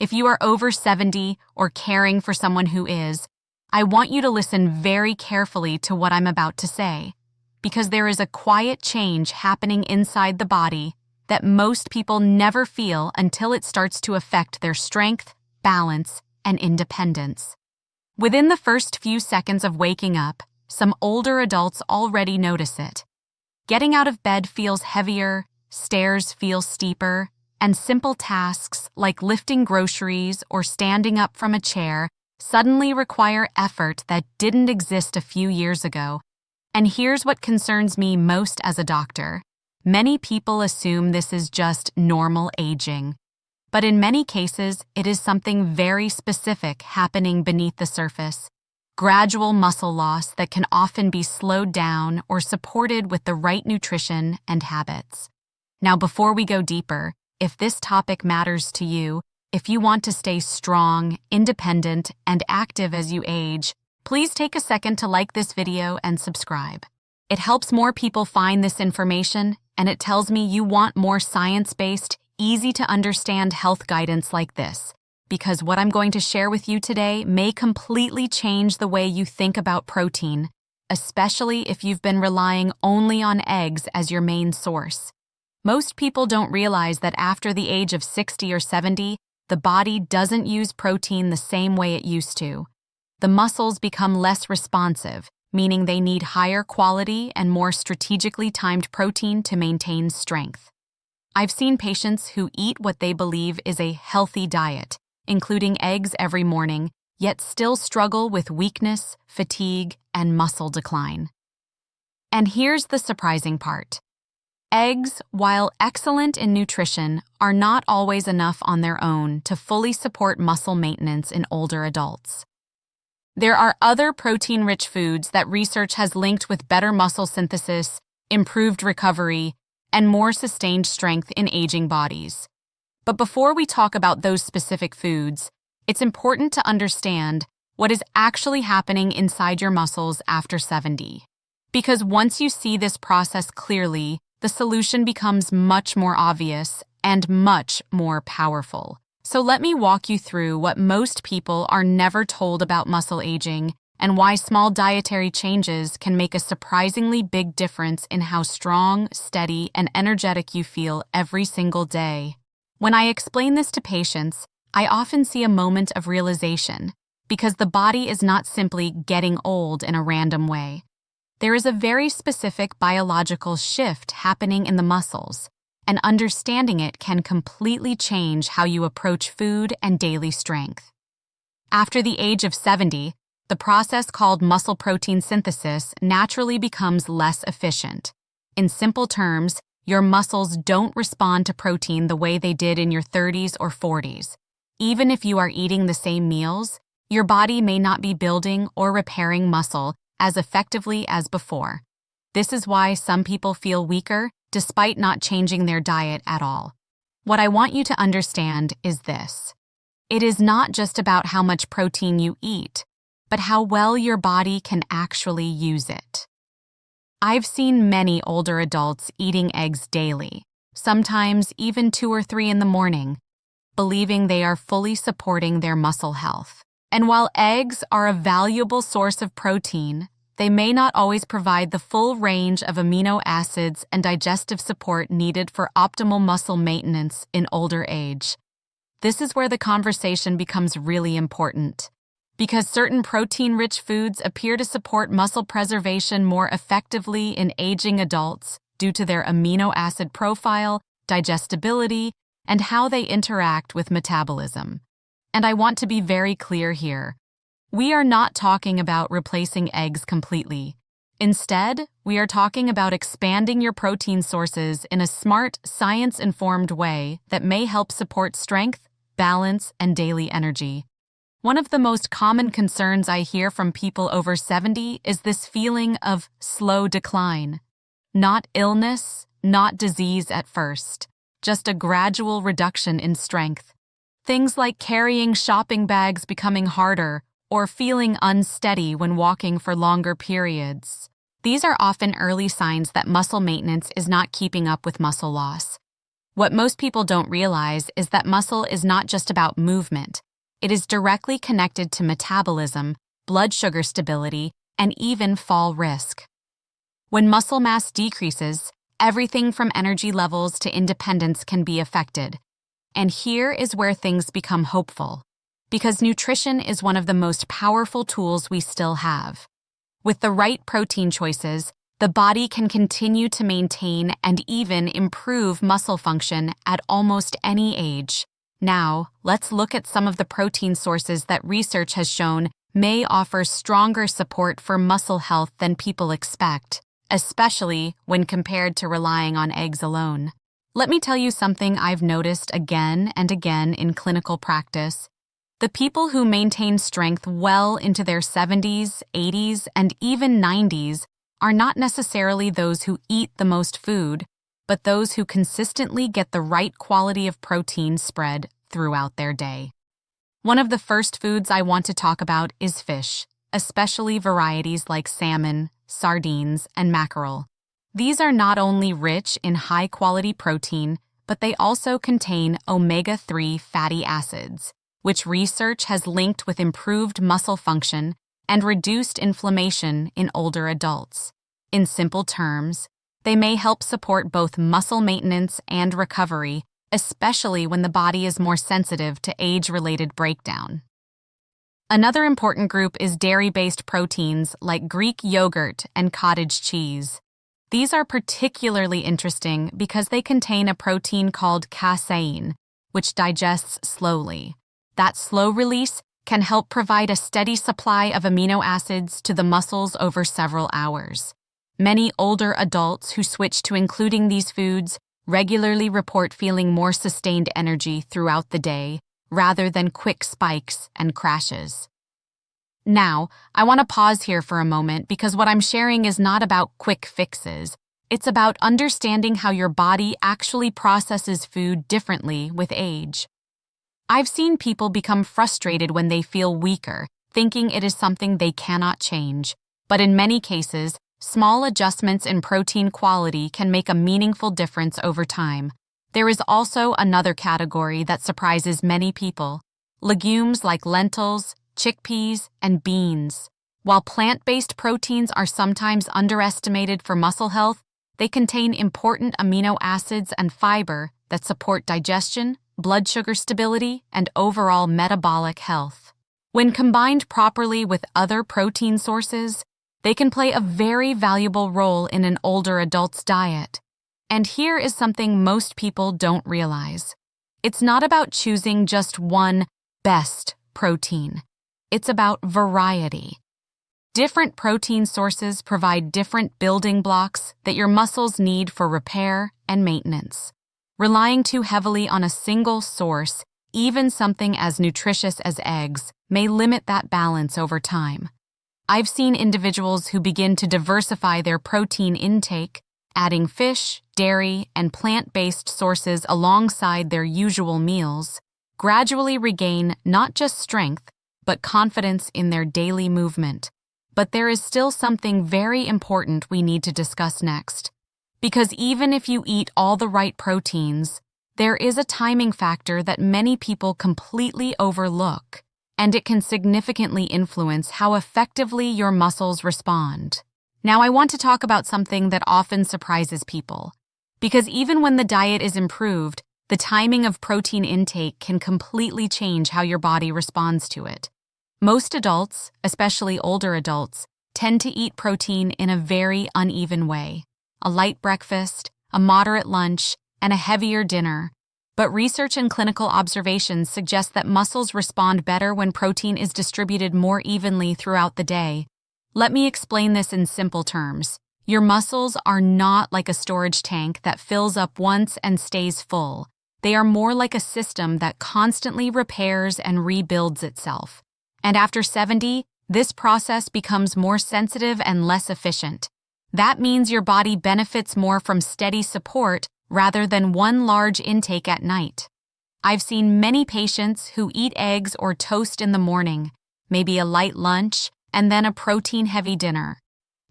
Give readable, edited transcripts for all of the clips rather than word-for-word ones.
If you are over 70 or caring for someone who is, I want you to listen very carefully to what I'm about to say, because there is a quiet change happening inside the body that most people never feel until it starts to affect their strength, balance, and independence. Within the first few seconds of waking up, some older adults already notice it. Getting out of bed feels heavier, stairs feel steeper, and simple tasks like lifting groceries or standing up from a chair suddenly require effort that didn't exist a few years ago. And here's what concerns me most as a doctor. Many people assume this is just normal aging. But in many cases, it is something very specific happening beneath the surface. Gradual muscle loss that can often be slowed down or supported with the right nutrition and habits. Now, before we go deeper, if this topic matters to you, if you want to stay strong, independent, and active as you age, please take a second to like this video and subscribe. It helps more people find this information, and it tells me you want more science-based, easy-to-understand health guidance like this, because what I'm going to share with you today may completely change the way you think about protein, especially if you've been relying only on eggs as your main source. Most people don't realize that after the age of 60 or 70, the body doesn't use protein the same way it used to. The muscles become less responsive, meaning they need higher quality and more strategically timed protein to maintain strength. I've seen patients who eat what they believe is a healthy diet, including eggs every morning, yet still struggle with weakness, fatigue, and muscle decline. And here's the surprising part. Eggs, while excellent in nutrition, are not always enough on their own to fully support muscle maintenance in older adults. There are other protein-rich foods that research has linked with better muscle synthesis, improved recovery, and more sustained strength in aging bodies. But before we talk about those specific foods, it's important to understand what is actually happening inside your muscles after 70. Because once you see this process clearly, the solution becomes much more obvious and much more powerful. So let me walk you through what most people are never told about muscle aging and why small dietary changes can make a surprisingly big difference in how strong, steady, and energetic you feel every single day. When I explain this to patients, I often see a moment of realization, because the body is not simply getting old in a random way. There is a very specific biological shift happening in the muscles, and understanding it can completely change how you approach food and daily strength. After the age of 70, the process called muscle protein synthesis naturally becomes less efficient. In simple terms, your muscles don't respond to protein the way they did in your 30s or 40s. Even if you are eating the same meals, your body may not be building or repairing muscle as effectively as before. This is why some people feel weaker despite not changing their diet at all. What I want you to understand is this. It is not just about how much protein you eat, but how well your body can actually use it. I've seen many older adults eating eggs daily, sometimes even 2 or 3 in the morning, believing they are fully supporting their muscle health. And while eggs are a valuable source of protein, they may not always provide the full range of amino acids and digestive support needed for optimal muscle maintenance in older age. This is where the conversation becomes really important, because certain protein-rich foods appear to support muscle preservation more effectively in aging adults due to their amino acid profile, digestibility, and how they interact with metabolism. And I want to be very clear here. We are not talking about replacing eggs completely. Instead, we are talking about expanding your protein sources in a smart, science-informed way that may help support strength, balance, and daily energy. One of the most common concerns I hear from people over 70 is this feeling of slow decline. Not illness, not disease at first, just a gradual reduction in strength. Things like carrying shopping bags becoming harder or feeling unsteady when walking for longer periods. These are often early signs that muscle maintenance is not keeping up with muscle loss. What most people don't realize is that muscle is not just about movement. It is directly connected to metabolism, blood sugar stability, and even fall risk. When muscle mass decreases, everything from energy levels to independence can be affected. And here is where things become hopeful, because nutrition is one of the most powerful tools we still have. With the right protein choices, the body can continue to maintain and even improve muscle function at almost any age. Now, let's look at some of the protein sources that research has shown may offer stronger support for muscle health than people expect, especially when compared to relying on eggs alone. Let me tell you something I've noticed again and again in clinical practice. The people who maintain strength well into their 70s, 80s, and even 90s are not necessarily those who eat the most food, but those who consistently get the right quality of protein spread throughout their day. One of the first foods I want to talk about is fish, especially varieties like salmon, sardines, and mackerel. These are not only rich in high-quality protein, but they also contain omega-3 fatty acids, which research has linked with improved muscle function and reduced inflammation in older adults. In simple terms, they may help support both muscle maintenance and recovery, especially when the body is more sensitive to age-related breakdown. Another important group is dairy-based proteins like Greek yogurt and cottage cheese. These are particularly interesting because they contain a protein called casein, which digests slowly. That slow release can help provide a steady supply of amino acids to the muscles over several hours. Many older adults who switch to including these foods regularly report feeling more sustained energy throughout the day rather than quick spikes and crashes. Now, I want to pause here for a moment because what I'm sharing is not about quick fixes. It's about understanding how your body actually processes food differently with age. I've seen people become frustrated when they feel weaker, thinking it is something they cannot change. But in many cases, small adjustments in protein quality can make a meaningful difference over time. There is also another category that surprises many people: legumes like lentils, chickpeas, and beans. While plant-based proteins are sometimes underestimated for muscle health, they contain important amino acids and fiber that support digestion, blood sugar stability, and overall metabolic health. When combined properly with other protein sources, they can play a very valuable role in an older adult's diet. And here is something most people don't realize. It's not about choosing just one best protein. It's about variety. Different protein sources provide different building blocks that your muscles need for repair and maintenance. Relying too heavily on a single source, even something as nutritious as eggs, may limit that balance over time. I've seen individuals who begin to diversify their protein intake, adding fish, dairy, and plant-based sources alongside their usual meals, gradually regain not just strength, but confidence in their daily movement. But there is still something very important we need to discuss next. Because even if you eat all the right proteins, there is a timing factor that many people completely overlook, and it can significantly influence how effectively your muscles respond. Now, I want to talk about something that often surprises people, because even when the diet is improved, the timing of protein intake can completely change how your body responds to it. Most adults, especially older adults, tend to eat protein in a very uneven way: a light breakfast, a moderate lunch, and a heavier dinner. But research and clinical observations suggest that muscles respond better when protein is distributed more evenly throughout the day. Let me explain this in simple terms. Your muscles are not like a storage tank that fills up once and stays full. They are more like a system that constantly repairs and rebuilds itself. And after 70, this process becomes more sensitive and less efficient. That means your body benefits more from steady support rather than one large intake at night. I've seen many patients who eat eggs or toast in the morning, maybe a light lunch, and then a protein-heavy dinner.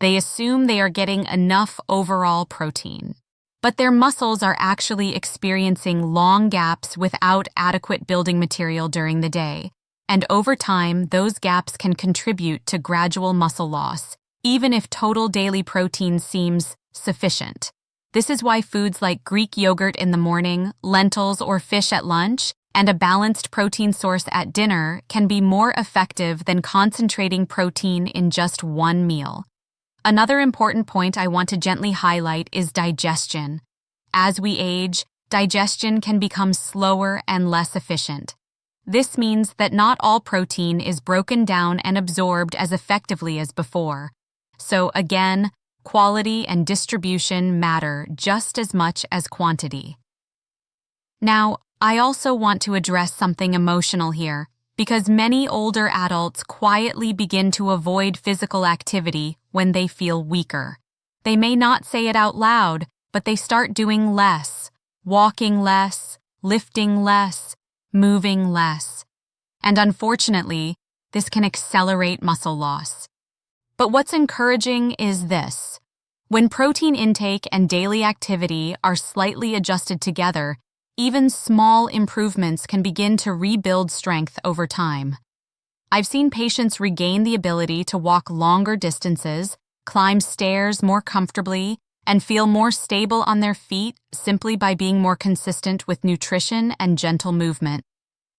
They assume they are getting enough overall protein. but their muscles are actually experiencing long gaps without adequate building material during the day. And over time, those gaps can contribute to gradual muscle loss, even if total daily protein seems sufficient. This is why foods like Greek yogurt in the morning, lentils or fish at lunch, and a balanced protein source at dinner can be more effective than concentrating protein in just one meal. Another important point I want to gently highlight is digestion. As we age, digestion can become slower and less efficient. This means that not all protein is broken down and absorbed as effectively as before. So again, quality and distribution matter just as much as quantity. Now, I also want to address something emotional here, because many older adults quietly begin to avoid physical activity when they feel weaker. They may not say it out loud, but they start doing less, walking less, lifting less, moving less. And unfortunately, this can accelerate muscle loss. But what's encouraging is this. When protein intake and daily activity are slightly adjusted together, even small improvements can begin to rebuild strength over time. I've seen patients regain the ability to walk longer distances, climb stairs more comfortably, and feel more stable on their feet simply by being more consistent with nutrition and gentle movement.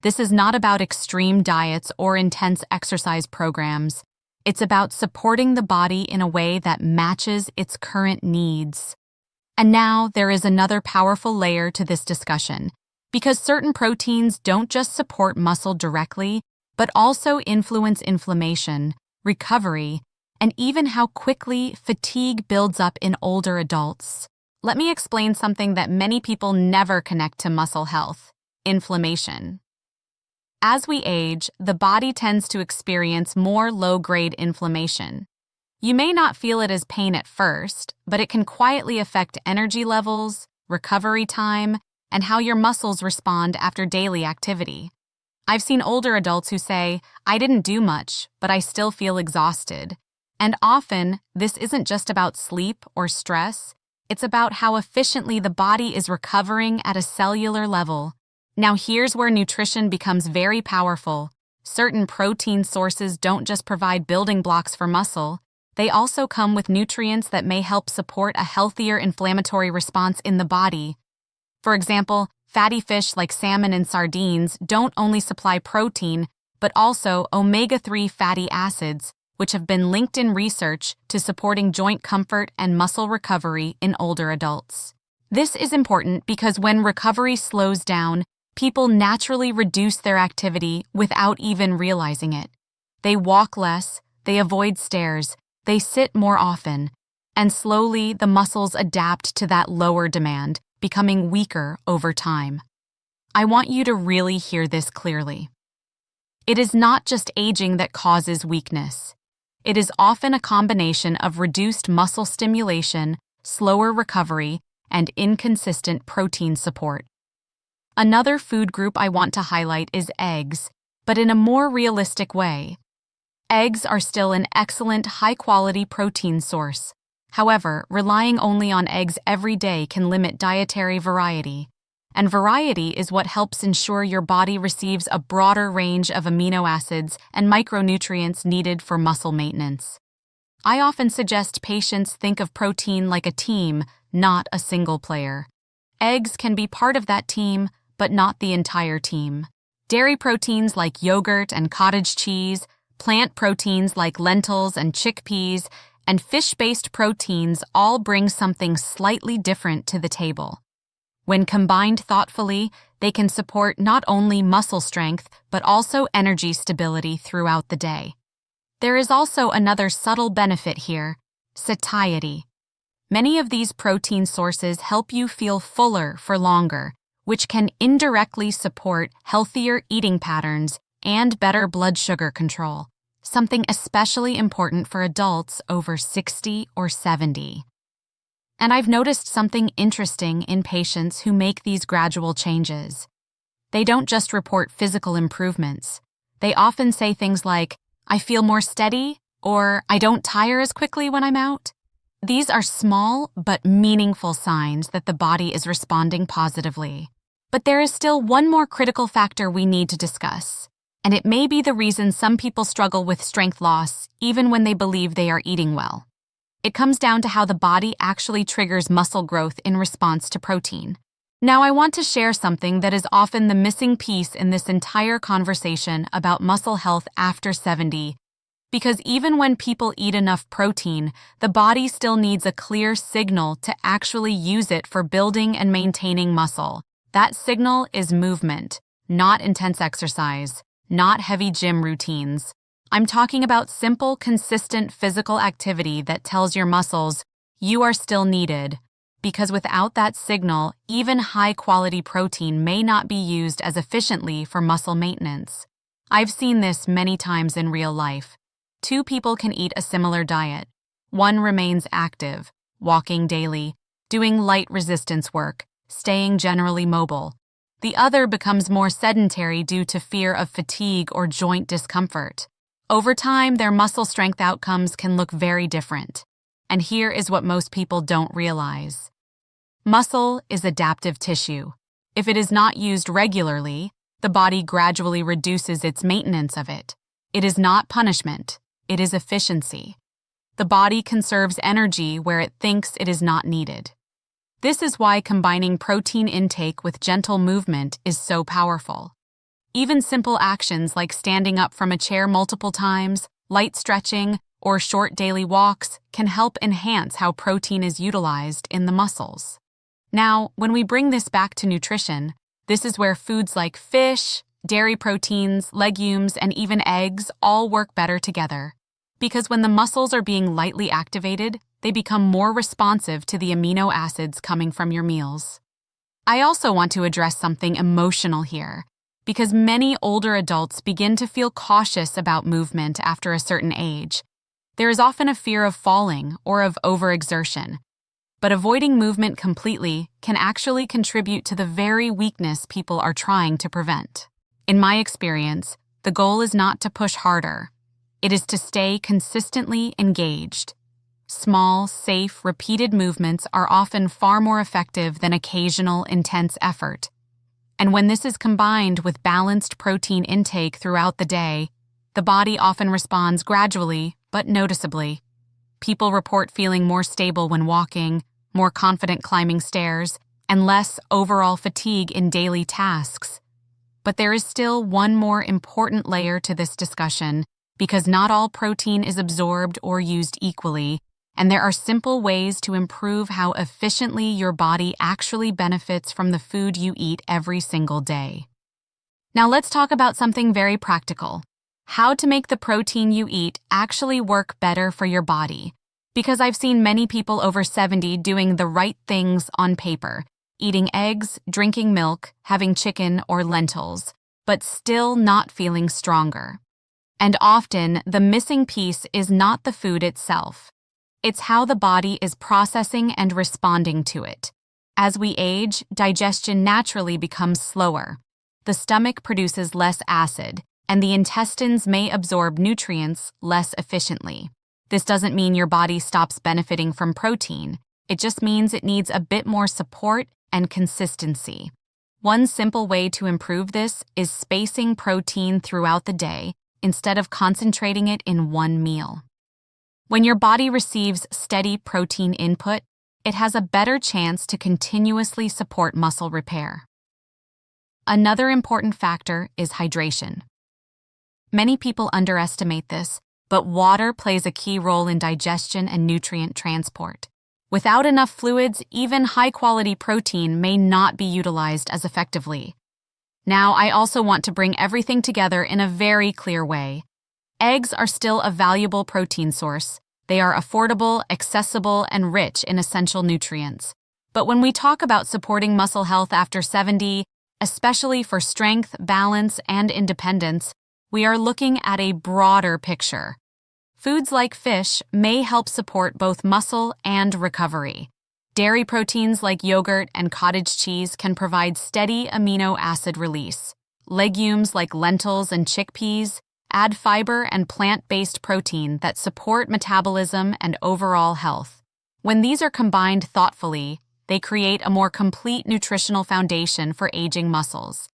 This is not about extreme diets or intense exercise programs. It's about supporting the body in a way that matches its current needs. And now there is another powerful layer to this discussion, because certain proteins don't just support muscle directly, but also influence inflammation, recovery, and even how quickly fatigue builds up in older adults. Let me explain something that many people never connect to muscle health: inflammation. As we age, the body tends to experience more low-grade inflammation. You may not feel it as pain at first, but it can quietly affect energy levels, recovery time, and how your muscles respond after daily activity. I've seen older adults who say, "I didn't do much, but I still feel exhausted." And often, this isn't just about sleep or stress, it's about how efficiently the body is recovering at a cellular level. Now here's where nutrition becomes very powerful. Certain protein sources don't just provide building blocks for muscle, they also come with nutrients that may help support a healthier inflammatory response in the body. For example, fatty fish like salmon and sardines don't only supply protein, but also omega-3 fatty acids, which have been linked in research to supporting joint comfort and muscle recovery in older adults. This is important because when recovery slows down, people naturally reduce their activity without even realizing it. They walk less, they avoid stairs, they sit more often, and slowly the muscles adapt to that lower demand, becoming weaker over time. I want you to really hear this clearly. It is not just aging that causes weakness. It is often a combination of reduced muscle stimulation, slower recovery, and inconsistent protein support. Another food group I want to highlight is eggs, but in a more realistic way. Eggs are still an excellent, high-quality protein source. However, relying only on eggs every day can limit dietary variety. And variety is what helps ensure your body receives a broader range of amino acids and micronutrients needed for muscle maintenance. I often suggest patients think of protein like a team, not a single player. Eggs can be part of that team, but not the entire team. Dairy proteins like yogurt and cottage cheese, plant proteins like lentils and chickpeas, and fish-based proteins all bring something slightly different to the table. When combined thoughtfully, they can support not only muscle strength, but also energy stability throughout the day. There is also another subtle benefit here: satiety. Many of these protein sources help you feel fuller for longer, which can indirectly support healthier eating patterns and better blood sugar control, something especially important for adults over 60 or 70. And I've noticed something interesting in patients who make these gradual changes. They don't just report physical improvements. They often say things like, "I feel more steady," or "I don't tire as quickly when I'm out." These are small but meaningful signs that the body is responding positively. But there is still one more critical factor we need to discuss, and it may be the reason some people struggle with strength loss even when they believe they are eating well. It comes down to how the body actually triggers muscle growth in response to protein. Now, I want to share something that is often the missing piece in this entire conversation about muscle health after 70, because even when people eat enough protein, the body still needs a clear signal to actually use it for building and maintaining muscle. That signal is movement, not intense exercise, not heavy gym routines. I'm talking about simple, consistent physical activity that tells your muscles you are still needed, because without that signal, even high-quality protein may not be used as efficiently for muscle maintenance. I've seen this many times in real life. Two people can eat a similar diet. One remains active, walking daily, doing light resistance work, staying generally mobile. The other becomes more sedentary due to fear of fatigue or joint discomfort. Over time, their muscle strength outcomes can look very different. And here is what most people don't realize. Muscle is adaptive tissue. If it is not used regularly, the body gradually reduces its maintenance of it. It is not punishment, it is efficiency. The body conserves energy where it thinks it is not needed. This is why combining protein intake with gentle movement is so powerful. Even simple actions like standing up from a chair multiple times, light stretching, or short daily walks can help enhance how protein is utilized in the muscles. Now, when we bring this back to nutrition, this is where foods like fish, dairy proteins, legumes, and even eggs all work better together. Because when the muscles are being lightly activated, they become more responsive to the amino acids coming from your meals. I also want to address something emotional here, because many older adults begin to feel cautious about movement after a certain age. There is often a fear of falling or of overexertion, but avoiding movement completely can actually contribute to the very weakness people are trying to prevent. In my experience, the goal is not to push harder. It is to stay consistently engaged. Small, safe, repeated movements are often far more effective than occasional, intense effort. And when this is combined with balanced protein intake throughout the day, the body often responds gradually but noticeably. People report feeling more stable when walking, more confident climbing stairs, and less overall fatigue in daily tasks. But there is still one more important layer to this discussion, because not all protein is absorbed or used equally, and there are simple ways to improve how efficiently your body actually benefits from the food you eat every single day. Now let's talk about something very practical: how to make the protein you eat actually work better for your body. Because I've seen many people over 70 doing the right things on paper, eating eggs, drinking milk, having chicken or lentils, but still not feeling stronger. And often, the missing piece is not the food itself. It's how the body is processing and responding to it. As we age, digestion naturally becomes slower. The stomach produces less acid, and the intestines may absorb nutrients less efficiently. This doesn't mean your body stops benefiting from protein. It just means it needs a bit more support and consistency. One simple way to improve this is spacing protein throughout the day instead of concentrating it in one meal. When your body receives steady protein input, it has a better chance to continuously support muscle repair. Another important factor is hydration. Many people underestimate this, but water plays a key role in digestion and nutrient transport. Without enough fluids, even high-quality protein may not be utilized as effectively. Now, I also want to bring everything together in a very clear way. Eggs are still a valuable protein source. They are affordable, accessible, and rich in essential nutrients. But when we talk about supporting muscle health after 70, especially for strength, balance, and independence, we are looking at a broader picture. Foods like fish may help support both muscle and recovery. Dairy proteins like yogurt and cottage cheese can provide steady amino acid release. Legumes like lentils and chickpeas add fiber and plant-based protein that support metabolism and overall health. When these are combined thoughtfully, they create a more complete nutritional foundation for aging muscles.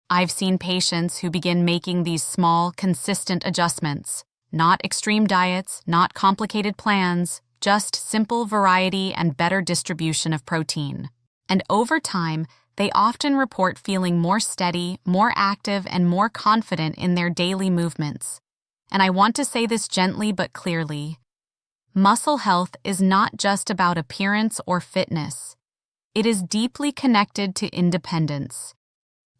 I've seen patients who begin making these small, consistent adjustments. Not extreme diets, not complicated plans, just simple variety and better distribution of protein. And over time, they often report feeling more steady, more active, and more confident in their daily movements. And I want to say this gently but clearly. Muscle health is not just about appearance or fitness. It is deeply connected to independence.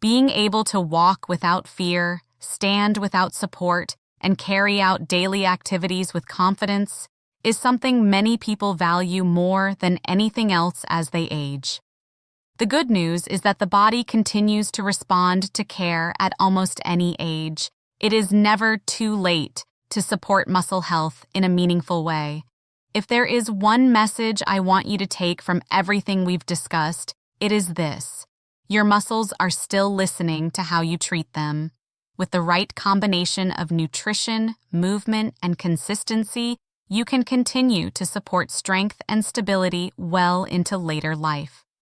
Being able to walk without fear, stand without support, and carry out daily activities with confidence is something many people value more than anything else as they age. The good news is that the body continues to respond to care at almost any age. It is never too late to support muscle health in a meaningful way. If there is one message I want you to take from everything we've discussed, it is this: your muscles are still listening to how you treat them. With the right combination of nutrition, movement, and consistency, you can continue to support strength and stability well into later life.